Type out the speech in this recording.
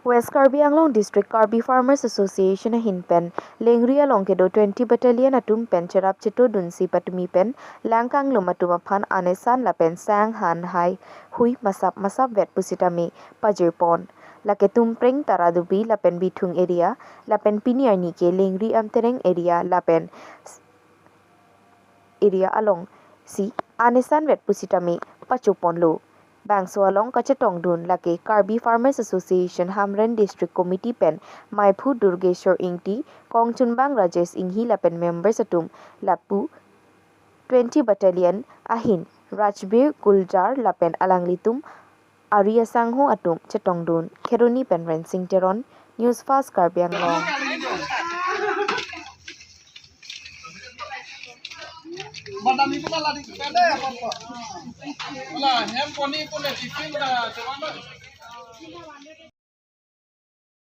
West Karbi Anglong District Karbi Farmers Association Hinpen, Lengria Longkedo 20 Battalion atum pen kerap chito dunsi patumi pen, Langkang lumatum aphan anesan lapen sang han hai, hui masap vet pusitami, pajirpon. Laketum pring taradubi lapen bitung area, lapen piniar nike lengri amtereng area lapen area along si anesan vet pusitami, pachupon lo. Bangso along kachatong dun lake Karbi Farmers Association Hamren District Committee pen Maipu Durgeshwar Ingti Kong Chunbang Rajesh Inghi lapen members atum Lapu 20 Battalion Ahin Rajbir Guljar lapen Alanglitum Arya Sangho atum chatong dun Keroni pen Rensing Teron News Fast Karbi Anglong Madam itu malah di sepeda apa? Malah handphone ini pun di film dah, cuman